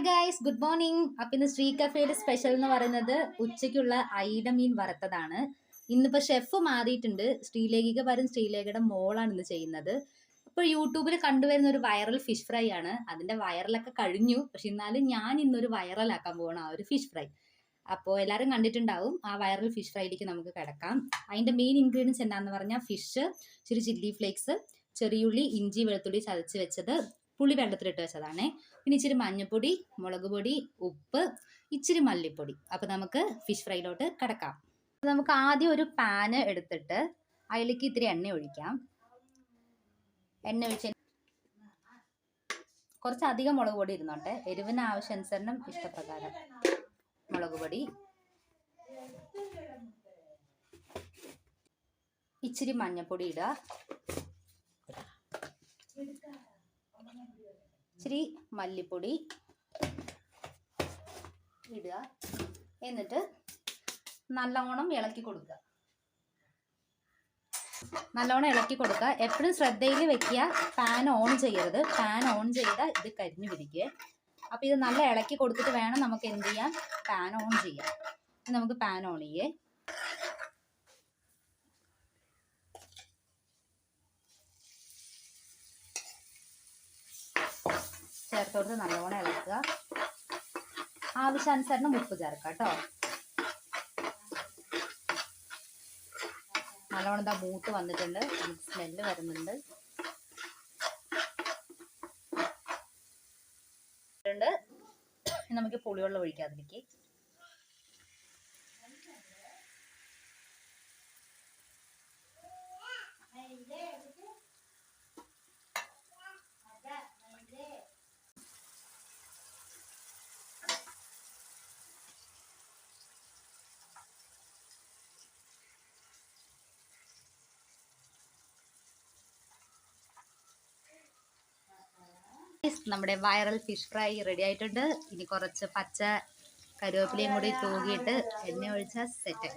Hi guys, good morning. അപ്പം ഇന്ന് Shri കഫേയുടെ special എന്ന് പറയുന്നത് ഉച്ചയ്ക്കുള്ള അയില മീൻ വറുത്തതാണ്. ഇന്നിപ്പോൾ ഷെഫ് മാറിയിട്ടുണ്ട്. ശ്രീലേഖിക പകരം ശ്രീലേഖയുടെ മോളാണ് ഇന്ന് ചെയ്യുന്നത്. ഇപ്പോൾ യൂട്യൂബിൽ കണ്ടുവരുന്ന ഒരു വൈറൽ ഫിഷ് ഫ്രൈ ആണ്. അതിൻ്റെ വൈറലൊക്കെ കഴിഞ്ഞു. പക്ഷെ എന്നാലും ഞാൻ ഇന്നൊരു വൈറലാക്കാൻ പോകണം ആ ഒരു ഫിഷ് ഫ്രൈ. അപ്പോൾ എല്ലാവരും കണ്ടിട്ടുണ്ടാവും. ആ വൈറൽ ഫിഷ് ഫ്രൈയിലേക്ക് നമുക്ക് കിടക്കാം. അതിൻ്റെ മെയിൻ ഇൻഗ്രീഡിയൻസ് എന്താണെന്ന് പറഞ്ഞാൽ ഫിഷ്, ഇച്ചിരി ചില്ലി ഫ്ലേക്സ്, ചെറിയുള്ളി, ഇഞ്ചി, വെളുത്തുള്ളി ചതച്ച് വെച്ചത്, പുളി വെള്ളത്തിലിട്ട് വെച്ചതാണേ. പിന്നെ ഇച്ചിരി മഞ്ഞൾപ്പൊടി, മുളക് പൊടി, ഉപ്പ്, ഇച്ചിരി മല്ലിപ്പൊടി. അപ്പോൾ നമുക്ക് ഫിഷ് ഫ്രൈയിലോട്ട് കിടക്കാം. നമുക്ക് ആദ്യം ഒരു പാന് എടുത്തിട്ട് അതിലേക്ക് ഇത്തിരി എണ്ണ ഒഴിക്കാം. എണ്ണ ഒഴിച്ച് കുറച്ചധികം മുളക് പൊടി ഇരുന്നോട്ടെ, എരിവിന് ആവശ്യാനുസരണം ഇഷ്ടപ്രകാരം മുളക് പൊടി, ഇച്ചിരി മഞ്ഞൾപ്പൊടി ഇടുക, ഇച്ചിരി മല്ലിപ്പൊടി ഇടുക. എന്നിട്ട് നല്ലോണം ഇളക്കി കൊടുക്കുക. എപ്പോഴും ശ്രദ്ധയിൽ വെക്കുക, ഫാൻ ഓൺ ചെയ്യരുത്. ഫാൻ ഓൺ ചെയ്താൽ ഇത് കരിഞ്ഞു പിടിക്കുക. അപ്പോൾ ഇത് നല്ല ഇളക്കി കൊടുത്തിട്ട് വേണം നമുക്ക് എന്ത് ചെയ്യാൻ, പാൻ ഓൺ ചെയ്യാം. നമുക്ക് പാൻ ഓൺ ചെയ്യേ. ചേർത്തോട്ട് നല്ലോണം ഇളക്കുക. ആവശ്യാനുസരണം ഉപ്പ് ചേർക്കുക കേട്ടോ. നല്ലോണം ഇതാ മൂത്ത് വന്നിട്ടുണ്ട്, നമുക്ക് സ്മെല്ല് വരുന്നുണ്ട്. നമുക്ക് പുളിവെള്ളം ഒഴിക്കാം അതിലേക്ക്. നമ്മുടെ വൈറൽ ഫിഷ് ഫ്രൈ റെഡി ആയിട്ടുണ്ട്. ഇനി കുറച്ച് പച്ച കറിവേപ്പിലയും കൂടി തൂകിയിട്ട് എണ്ണ ഒഴിച്ചാൽ സെറ്റ്.